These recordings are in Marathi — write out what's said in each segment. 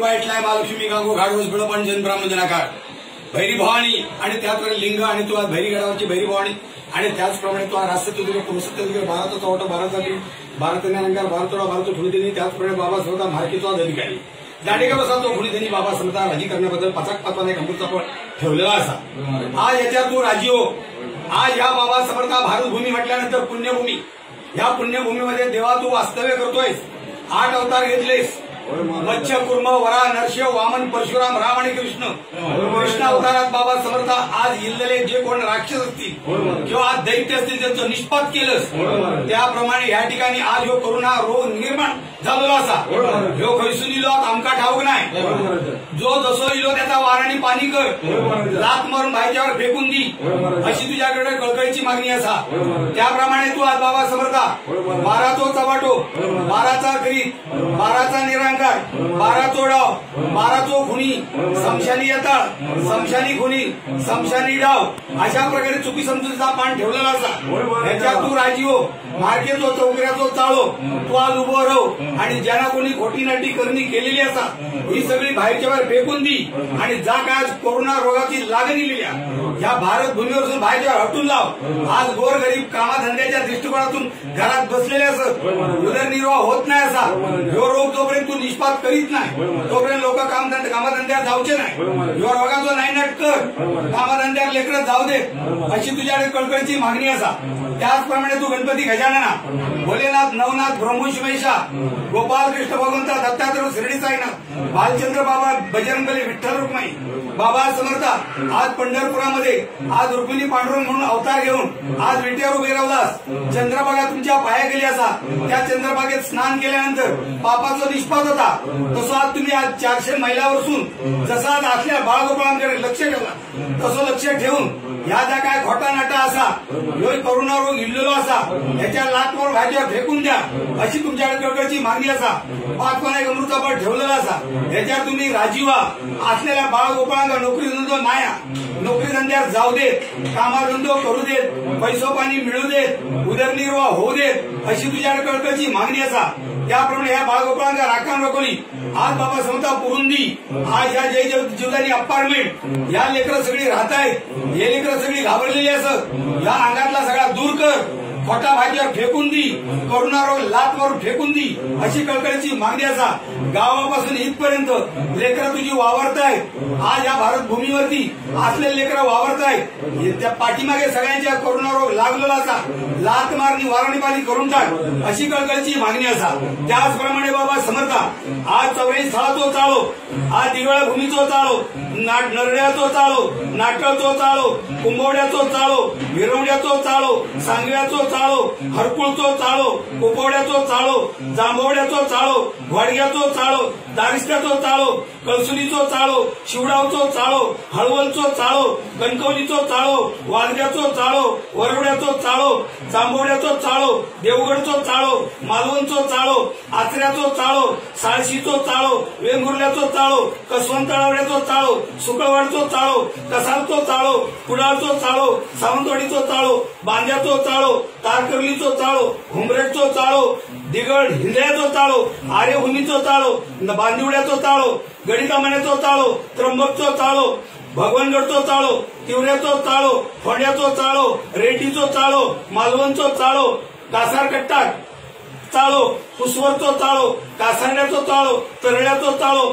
वाईटलाय महालक्ष्मी गांगो घाडवस बिळपण जन ब्राह्मण जनाकार भैरी भवानी आणि त्याचप्रमाणे लिंग आणि तू आज भैरी गडावरची भैरी भवानी आणि त्याचप्रमाणे तो राष्ट्र तुझे पुरुषत्व भारताचा ओटा भारतासाठी भारताने अलंकार भारतोडा भारत फुलदेनी त्याचप्रमाणे बाबा समर्था मार्केचा अधिकारी दांडेका बसा तो फुलदेनी बाबा समर्था राजी करण्याबद्दल पचाक पाचवाने गंभीरचा पण ठेवलेला असा आज याच्यात तू राजी हो। आज या बाबा समर्था भारतभूमी म्हटल्यानंतर पुण्यभूमी या पुण्यभूमीमध्ये देवा तू वास्तव्य करतोयस। 8 अवतार घेतलेस मत्स्य कुर्म वरा नरसिंह वामन परशुराम राम आणि कृष्ण अवतारात बाबा समर्थ आज इल्लेले जे कोण राक्षस असतील किंवा आज दैत्य असतील त्यांचं निष्पात केलंस त्याप्रमाणे या ठिकाणी आज ह्यो करोना रोग निर्माण झालेला असा ह्यो खैसून इलो आमका ठाऊक नाही जो जसो इलो त्याचा वाराने पाणी कर लात मारून भाईच्यावर फेकून दी अशी तुझ्याकडे कळकळीची मागणी असा त्याप्रमाणे तू आज बाबा समर्था 12 चव्हाटो 12चा करीत 12चा निरांग 12 डाव 12 खुनी समशानी येताळ समशानी खुनी समशानी डाव अशा प्रकारे चुकी समजुतीचा पान ठेवलेला असा याच्यात तू राजी हो। मार्केचो चौकऱ्याचो चाळो तू आज उभो राहो आणि ज्यांना कोणी खोटी नाटी करणी केलेली असा ही सगळी बाहेरच्या बाहेर फेकून दी आणि जा काय आज कोरोना रोगाची लागणी लिहिल्या या भारत भूमीवरून बाहेरच्या हटून लाव। आज गोरगरीब कामाधंद्याच्या दृष्टिकोनातून घरात बसलेले असत उदरनिर्वाह होत नाही असा ह्यो रोग जोपर्यंत तू निष्पात करीत नाही तोपर्यंत लोक कामधंद्यात जाऊचे नाही ह्यो रोगाचो नायनाट कर कामधंद्यात लेकरं जाऊ दे अशी तुझ्याकडे कळकळीची मागणी असा। त्याचप्रमाणे तू गणपती गजानना भोलेनाथ नवनाथ ब्रह्मोश महेशा गोपाल कृष्ण भगवंता दत्तात्रय शिर्डी साईनाथ बालचंद्र बाबा बजरंगबली विठ्ठल रुक्माई बाबा समर्था आज पंढरपुरामध्ये आज रुक्मिणी पांडुरंग म्हणून अवतार घेऊन आज विटेवर उभे राहिलास चंद्रभागा तुमच्या पाया गेली असा त्या चंद्रभागेत स्नान केल्यानंतर पापाचा निष्पात होता तसं आज तुम्ही आज 400 महिलावरसून जसा आज असल्या बाळगोपाळांकडे लक्ष ठेवला तसं लक्ष ठेवून या ज्या काय खोटा नाटा असा ह्यो करोना रोग इल्लेलो असा याच्या लातवर भाजीवर फेकून द्या अशी तुमच्याकडे कळकळीची मागणी असा। 5 गमरूचा पण ठेवलेला असा याच्यात तुम्ही राजी व्हा। असलेल्या बाळगोपाळांना नोकरी धंदो नाया नोकरी धंद्यात जाऊ देत कामाधंदो करू देत पैसो पाणी मिळू देत उदरनिर्वाह होऊ देत अशी तुझ्याकडे कळकळीची मागणी असा। त्याप्रमाणे या बाळगोपाळांना राखण रखोली आज बाबा समता पुरुंदी आज या जय जीवदानी अपार्टमेंट या लेकरं सगळी राहत आहेत हे लेकरं सगळी घाबरलेली असत या अंगातला सगळा दूर कर खोटा भाजीवर फेकून दी करोना रोग लात मारून फेकून दी अशी कळकळीची मागणी असा। गावापासून इथपर्यंत लेकरं तुझी वावरतायत आज या भारत भूमीवरती असलेले लेकरं वावरतायत त्या पाठीमागे सगळ्यांच्या करोना रोग लागलेला असा लात मारणी वारणी पाणी करून टाक अशी कळकळीची मागणी असा। त्याचप्रमाणे बाबा समर्था आज 84 स्थळाचो चाळो आज दिवाळा भूमीचो चाळो नरड्याचो चाळो नाटळचो चाळो कुंभवड्याचो चाळो भिरवड्याचो चाळो सांगव्याचो चाळो हरकुळचो चाळो कुपवड्याचो चाळो जांभवड्याचो चाळो घोडग्याचो चाळो दारिष्ट्याचो चाळो कळसुलीचो चाळो शिवडावचो चाळो हळवलचो चाळो कणकवलीचो चाळो वालग्याचो चाळो वरवड्याचो चाळो जांभवड्याचो चाळो देवगडचो चाळो मालवणचो चाळो आचऱ्याचो चाळो साळशीचो चाळो वेंगुर्ल्याचो चाळो कसवंतळावड्याचो चाळो सुकळवाडचो चाळो कसालचो चाळो कुडाळचो चाळो सावंतवाडीचो चाळो बांद्याचो चाळो तारकर्लीचो चाळो हुंबरेटचो चाळो दिगड हिंदळ्याचो चाळो आर्यभूमीचो चाळो बांदिवड्याचो चाळो गडितामान्याचो चाळो त्र्यंबकचो चाळो भगवानगडचो चाळो तिवऱ्याचो चाळो फोंड्याचो चाळो रेड्डीचो चाळो मालवणचो चाळो कासारकट्टा चाळो कुसवरचो चाळो कासांड्याचो चाळो तरड्याचो चाळो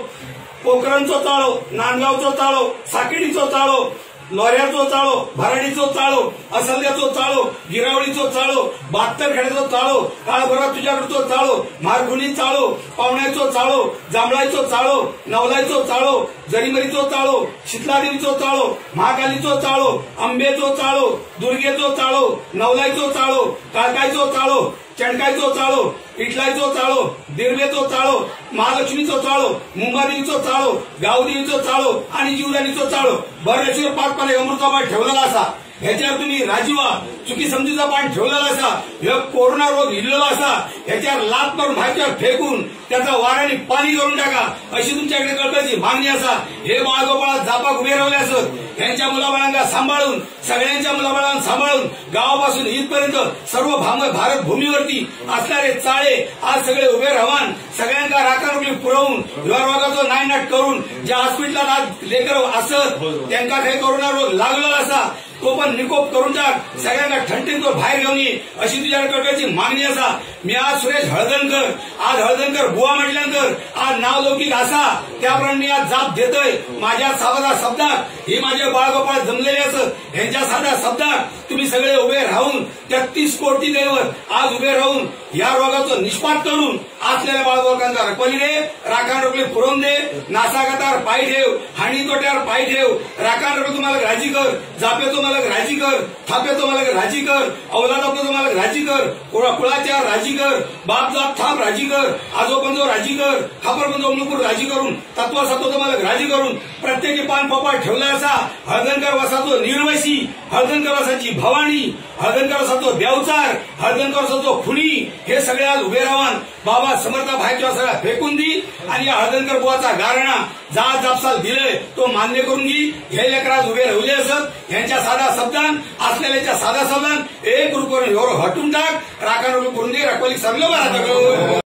पोखरणचो चाळो नांदगावचो चाळो साकेडीचो चाळो लोऱ्याचो चाळो भराडीचो चाळो असल्याचो चाळो गिरावळीचो चाळो 72 खेड्याचो चाळो काळभरा तुझ्याकडचो चाळो मारगुणी चाळो पावण्याचो चाळो जांभळाईचो चाळो नवलाईचो चाळो जरीमरीचो चाळो शीतलादेवीचो चाळो महाकालीचो चाळो आंबेचो चाळो दुर्गेचो चाळो नवलाईचो चाळो काळकाईचो चाळो चणकाईचो चाळो इटलाईचो चाळो दिरवेचो चाळो महालक्ष्मीचो चाळो मुंबादेवीचो चाळो गावदेवीचो चाळो आणि जीवदानीचो चाळो बरेचसे 5 अमृताबाई ठेवलेला असा। ह्याच्यावर तुम्ही राजीवा चुकी समजूचा पान ठेवलेला असा, हे कोरोना रोग इल्लेला असा, ह्याच्यावर लात मारून बाहेरच्या फेकून त्याचा वाऱ्याने पाणी करून टाका अशी तुमच्याकडे कळकळीची मागणी असा. हे बाळगोपाळात जापाक उभे राहिले असत, यांच्या मुलाबाळांना सांभाळून, सगळ्यांच्या मुलाबाळांना सांभाळून गावापासून इथपर्यंत सर्व भारत भूमीवरती असणारे चाळे आज सगळे उभे राहून सगळ्यांना राखारोखी पुरवून रोगाचं नायनाट करून ज्या हॉस्पिटलात आज लेकर असत त्यांना काही कोरोना रोग लागलेला असा तो पण निकोप करून टाक, सगळ्यांना ठणठणीत तो बाहेर घेऊन ये अशी तुझ्याकडे मागणी असा. मी आज सुरेश हळदणकर, आज हळदणकर बुवा म्हटल्यानंतर आज नाव लौकिक असा त्याप्रमाणे मी आज जाप देतोय. माझ्या साधा शब्दात हे माझे बाळगोपाळ जमलेले असत, यांच्या साध्या शब्दात तुम्ही सगळे उभे राहून 33 कोटी दैवत आज उभे राहून या रोगाचं निष्पात करून असलेल्या बाळगोपाळांचा रखवाली दे, राखारोखली पुरवून दे, नासागतावर पाय ठेव, हानी तोट्यावर पाय ठेव, राखारोखली तुम्हाला राजी कर, जापे तुम्हाला राजी कर, थापे तुम्हाला राजी कर, अवलादात तुम्हाला राजी कर, कुळाच्या राजी कर, बाप जात थाप राजी कर, आजोपंजो राजी कर, खापरपंजो अमलूपूर राजी करून तत्वासातो तुम्हाला राजी करून प्रत्येकी पान पोपाळ ठेवला असा. हळदणकर वसातो निर्वशी, हळदणकर वसाची भवानी, हळदणकर वसातो देवचार, हळदणकर वसातो खुनी, हे सगळे आज उभे राहून बाबा समर्थ भाईच्या सगळ्या फेकून दी आणि या हळदणकर बुवाचा गारणा जा जापसाल दिले तो मान्य करून घे. हे लेकराज उभे राहिले असत, यांच्या साधा शब्दान असलेल्या साधा शब्दान एक रूप करून हटून टाक, राखारोखी करून दे, रखवाली सगळं